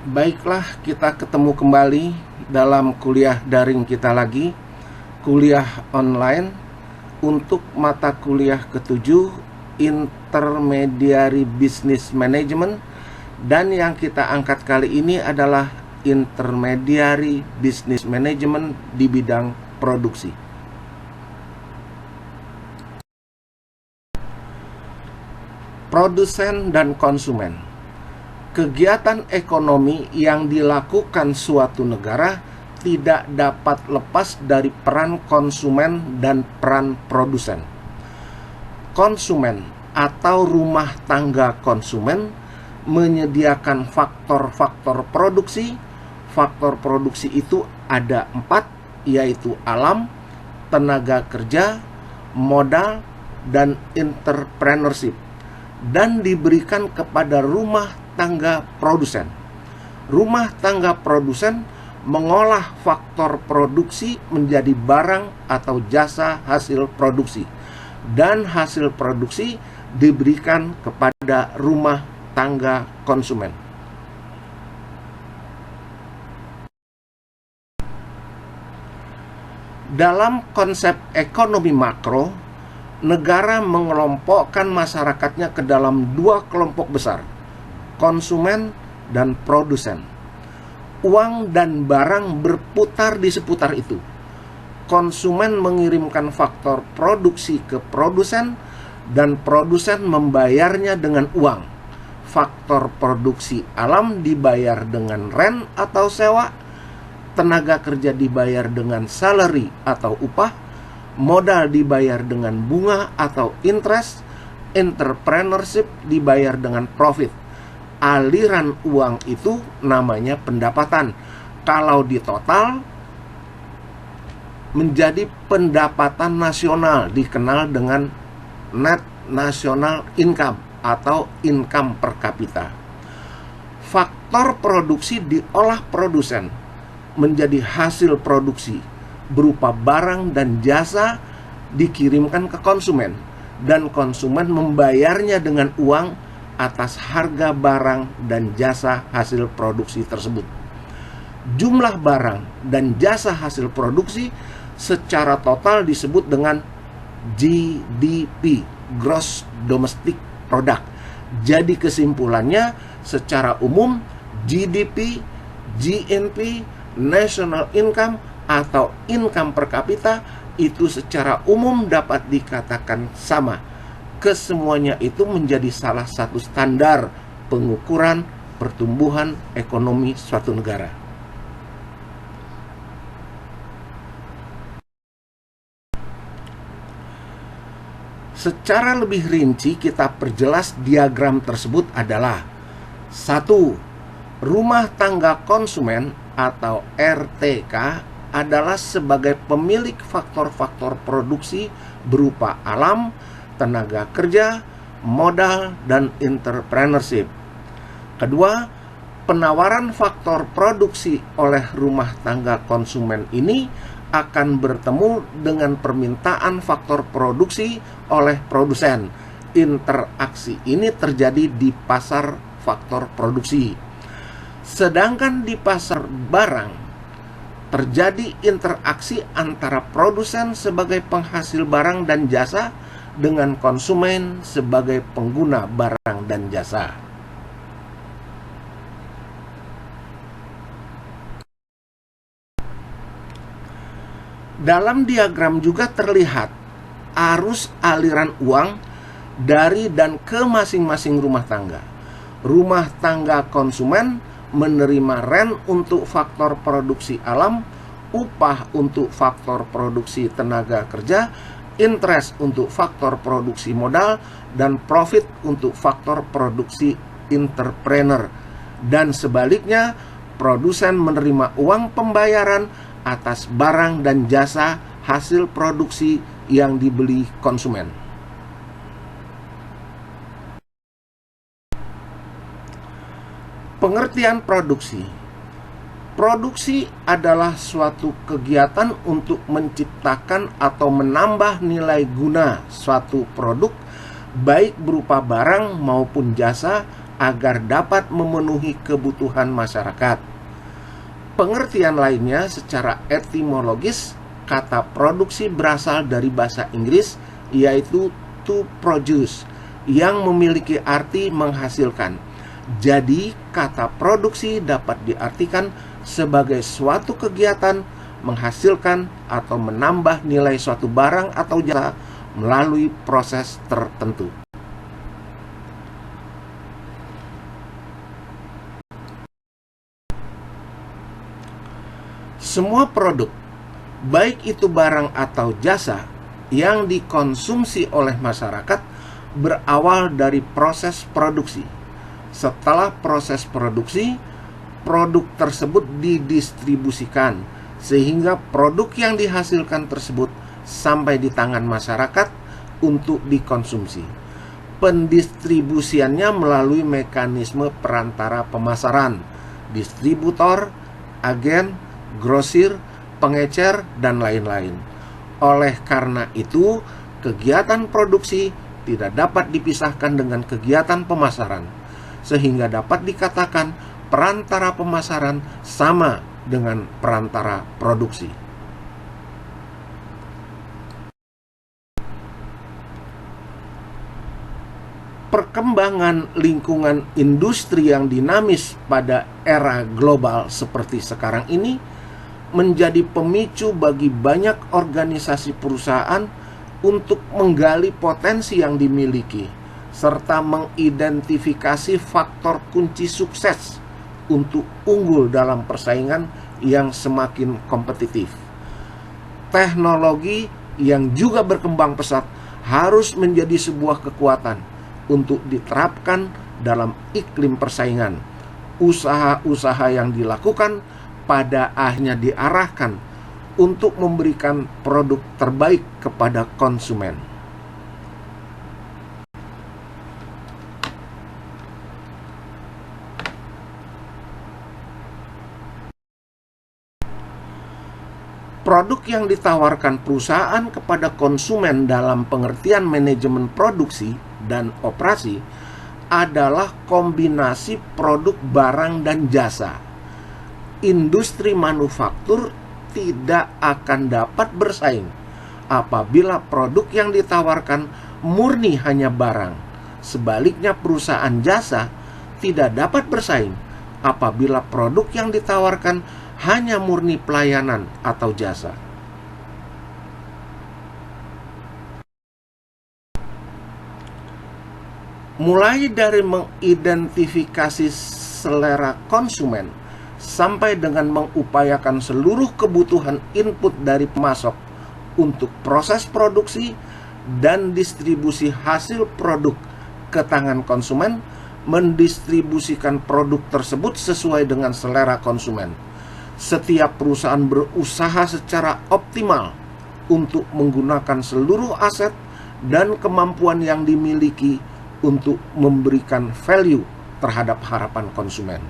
Baiklah, kita ketemu kembali dalam kuliah daring kita lagi, kuliah online untuk mata kuliah ke-7 Intermediary Business Management, dan yang kita angkat kali ini adalah Intermediary Business Management di bidang produksi. Produsen dan konsumen. Kegiatan ekonomi yang dilakukan suatu negara tidak dapat lepas dari peran konsumen dan peran produsen. Konsumen atau rumah tangga konsumen menyediakan faktor-faktor produksi. Faktor produksi itu ada 4, yaitu alam, tenaga kerja, modal, dan entrepreneurship, dan diberikan kepada rumah tangga produsen. Rumah tangga produsen mengolah faktor produksi menjadi barang atau jasa hasil produksi, dan hasil produksi diberikan kepada rumah tangga konsumen. Dalam konsep ekonomi makro, negara mengelompokkan masyarakatnya ke dalam 2 kelompok besar, konsumen dan produsen. Uang dan barang berputar di seputar itu. Konsumen mengirimkan faktor produksi ke produsen, dan produsen membayarnya dengan uang. Faktor produksi alam dibayar dengan rent atau sewa, tenaga kerja dibayar dengan salary atau upah, modal dibayar dengan bunga atau interest, entrepreneurship dibayar dengan profit. Aliran uang itu namanya pendapatan. Kalau ditotal menjadi pendapatan nasional, dikenal dengan net national income atau income per kapita. Faktor produksi diolah produsen menjadi hasil produksi berupa barang dan jasa, dikirimkan ke konsumen, dan konsumen membayarnya dengan uang atas harga barang dan jasa hasil produksi tersebut. Jumlah barang dan jasa hasil produksi secara total disebut dengan GDP, Gross Domestic Product. Jadi kesimpulannya, secara umum GDP, GNP, National Income atau income per kapita itu secara umum dapat dikatakan sama. Kesemuanya itu menjadi salah satu standar pengukuran pertumbuhan ekonomi suatu negara. Secara lebih rinci kita perjelas diagram tersebut adalah: 1. Rumah tangga konsumen atau RTK adalah sebagai pemilik faktor-faktor produksi berupa alam, tenaga kerja, modal, dan entrepreneurship. Kedua, penawaran faktor produksi oleh rumah tangga konsumen ini akan bertemu dengan permintaan faktor produksi oleh produsen. Interaksi ini terjadi di pasar faktor produksi. Sedangkan di pasar barang terjadi interaksi antara produsen sebagai penghasil barang dan jasa dengan konsumen sebagai pengguna barang dan jasa. Dalam diagram juga terlihat arus aliran uang dari dan ke masing-masing rumah tangga. Rumah tangga konsumen menerima rent untuk faktor produksi alam, upah untuk faktor produksi tenaga kerja, interest untuk faktor produksi modal, dan profit untuk faktor produksi entrepreneur. Dan sebaliknya, produsen menerima uang pembayaran atas barang dan jasa hasil produksi yang dibeli konsumen. Pengertian produksi. Produksi adalah suatu kegiatan untuk menciptakan atau menambah nilai guna suatu produk, baik berupa barang maupun jasa, agar dapat memenuhi kebutuhan masyarakat. Pengertian lainnya secara etimologis, kata produksi berasal dari bahasa Inggris, yaitu to produce, yang memiliki arti menghasilkan. Jadi, kata produksi dapat diartikan sebagai suatu kegiatan menghasilkan atau menambah nilai suatu barang atau jasa melalui proses tertentu. Semua produk, baik itu barang atau jasa, yang dikonsumsi oleh masyarakat berawal dari proses produksi. Setelah proses produksi, produk tersebut didistribusikan, sehingga produk yang dihasilkan tersebut sampai di tangan masyarakat untuk dikonsumsi. Pendistribusiannya melalui mekanisme perantara pemasaran, distributor, agen, grosir, pengecer, dan lain-lain. Oleh karena itu, kegiatan produksi tidak dapat dipisahkan dengan kegiatan pemasaran, sehingga dapat dikatakan perantara pemasaran sama dengan perantara produksi. Perkembangan lingkungan industri yang dinamis pada era global seperti sekarang ini menjadi pemicu bagi banyak organisasi perusahaan untuk menggali potensi yang dimiliki, serta mengidentifikasi faktor kunci sukses untuk unggul dalam persaingan yang semakin kompetitif. Teknologi yang juga berkembang pesat harus menjadi sebuah kekuatan untuk diterapkan dalam iklim persaingan. Usaha-usaha yang dilakukan pada akhirnya diarahkan untuk memberikan produk terbaik kepada konsumen. Produk yang ditawarkan perusahaan kepada konsumen dalam pengertian manajemen produksi dan operasi adalah kombinasi produk barang dan jasa. Industri manufaktur tidak akan dapat bersaing apabila produk yang ditawarkan murni hanya barang. Sebaliknya, perusahaan jasa tidak dapat bersaing apabila produk yang ditawarkan hanya murni pelayanan atau jasa. Mulai dari mengidentifikasi selera konsumen sampai dengan mengupayakan seluruh kebutuhan input dari pemasok untuk proses produksi dan distribusi hasil produk ke tangan konsumen, mendistribusikan produk tersebut sesuai dengan selera konsumen. Setiap perusahaan berusaha secara optimal untuk menggunakan seluruh aset dan kemampuan yang dimiliki untuk memberikan value terhadap harapan konsumen.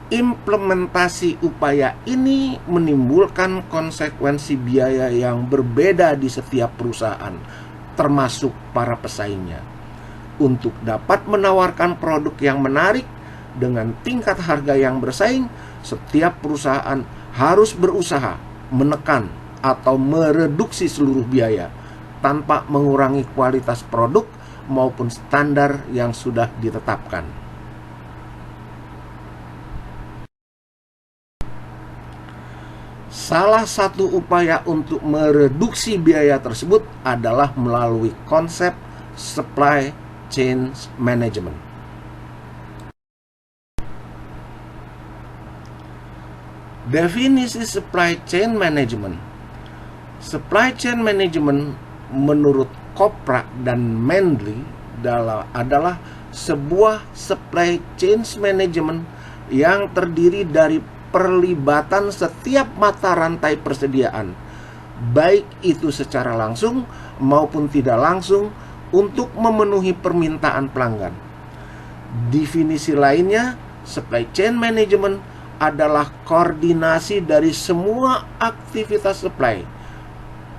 Implementasi upaya ini menimbulkan konsekuensi biaya yang berbeda di setiap perusahaan, termasuk para pesaingnya. Untuk dapat menawarkan produk yang menarik dengan tingkat harga yang bersaing, setiap perusahaan harus berusaha menekan atau mereduksi seluruh biaya tanpa mengurangi kualitas produk maupun standar yang sudah ditetapkan. Salah satu upaya untuk mereduksi biaya tersebut adalah melalui konsep supply chain management. Definisi supply chain management. Supply chain management menurut Kopra dan Mendley adalah sebuah supply chain management yang terdiri dari perlibatan setiap mata rantai persediaan, baik itu secara langsung maupun tidak langsung, untuk memenuhi permintaan pelanggan. Definisi lainnya, supply chain management adalah koordinasi dari semua aktivitas supply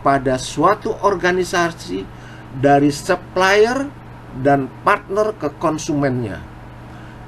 pada suatu organisasi dari supplier dan partner ke konsumennya.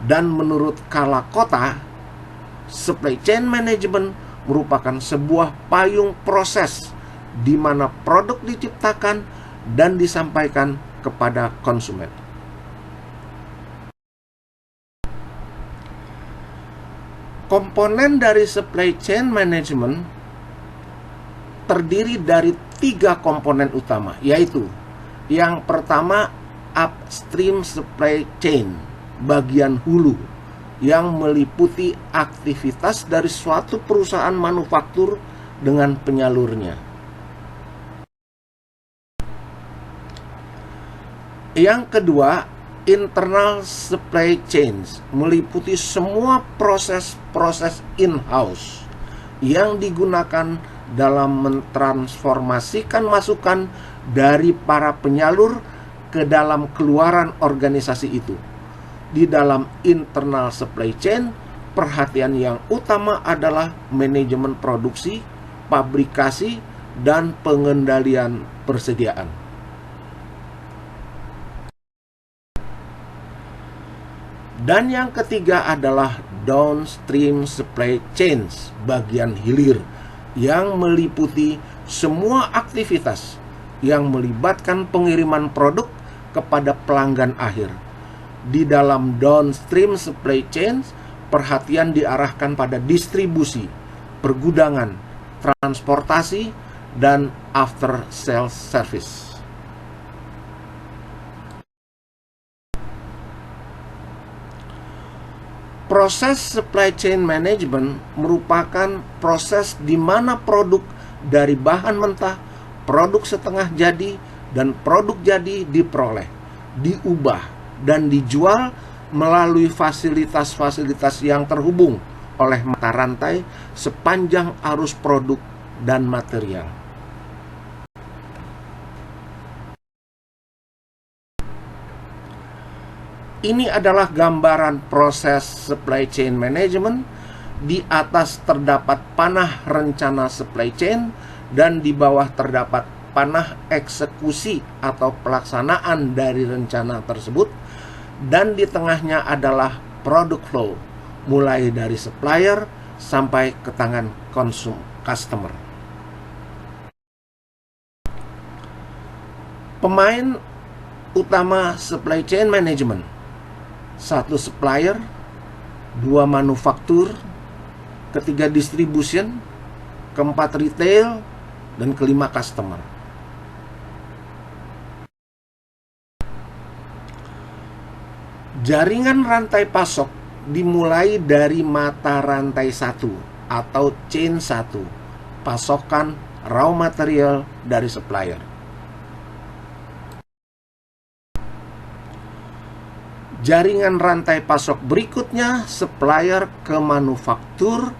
Dan menurut Kalakota, supply chain management merupakan sebuah payung proses di mana produk diciptakan dan disampaikan kepada konsumen. Komponen dari supply chain management terdiri dari 3 komponen utama, yaitu yang pertama upstream supply chain, bagian hulu, yang meliputi aktivitas dari suatu perusahaan manufaktur dengan penyalurnya. Yang kedua, internal supply chains, meliputi semua proses-proses in-house yang digunakan dalam mentransformasikan masukan dari para penyalur ke dalam keluaran organisasi itu. Di dalam internal supply chain, perhatian yang utama adalah manajemen produksi, pabrikasi, dan pengendalian persediaan. Dan yang ketiga adalah downstream supply chains, bagian hilir, yang meliputi semua aktivitas yang melibatkan pengiriman produk kepada pelanggan akhir. Di dalam downstream supply chains, perhatian diarahkan pada distribusi, pergudangan, transportasi, dan after sales service. Proses supply chain management merupakan proses di mana produk dari bahan mentah, produk setengah jadi, dan produk jadi diperoleh, diubah, dan dijual melalui fasilitas-fasilitas yang terhubung oleh mata rantai sepanjang arus produk dan material. Ini adalah gambaran proses supply chain management. Di atas terdapat panah rencana supply chain dan di bawah terdapat panah eksekusi atau pelaksanaan dari rencana tersebut, dan di tengahnya adalah product flow, mulai dari supplier sampai ke tangan customer. Pemain utama supply chain management: 1 supplier, 2 manufaktur, 3 distribution, 4 retail, dan 5 customer. Jaringan rantai pasok dimulai dari mata rantai 1 atau chain 1, pasokan raw material dari supplier. Jaringan rantai pasok berikutnya supplier ke manufaktur,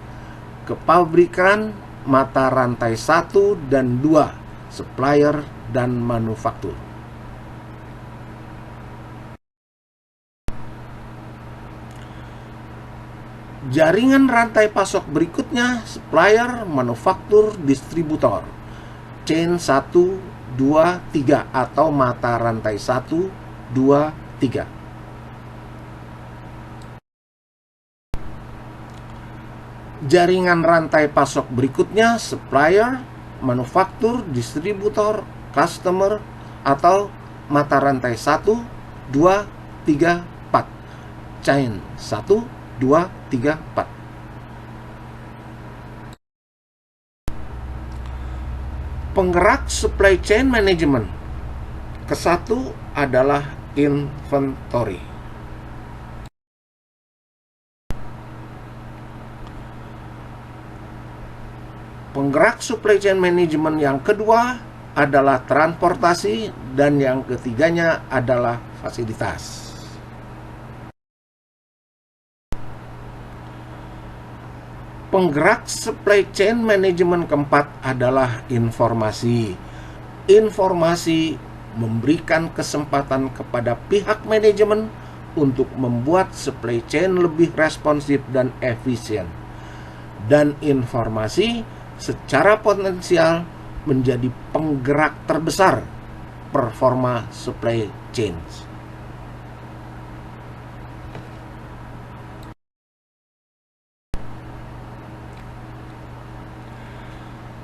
ke pabrikan, mata rantai 1 dan 2, supplier dan manufaktur. Jaringan rantai pasok berikutnya supplier, manufaktur, distributor, chain 1, 2, 3 atau mata rantai 1, 2, 3. Jaringan rantai pasok berikutnya supplier, manufaktur, distributor, customer atau mata rantai 1, 2, 3, 4. Chain 1, 2, 3, 4. Penggerak supply chain management. Kesatu adalah inventory. Penggerak supply chain management yang kedua adalah transportasi, dan yang ketiganya adalah fasilitas. Penggerak supply chain management keempat adalah informasi. Informasi memberikan kesempatan kepada pihak manajemen untuk membuat supply chain lebih responsif dan efisien. Dan informasi secara potensial menjadi penggerak terbesar performa supply chain.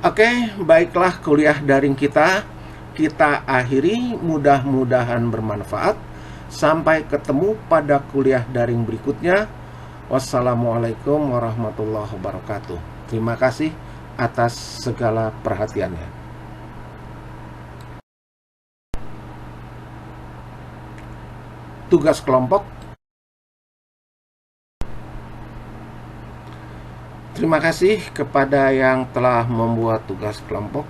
Oke, baiklah kuliah daring kita akhiri, mudah-mudahan bermanfaat. Sampai ketemu pada kuliah daring berikutnya. Wassalamualaikum warahmatullahi wabarakatuh. Terima kasih atas segala perhatiannya. Tugas kelompok. Terima kasih kepada yang telah membuat tugas kelompok.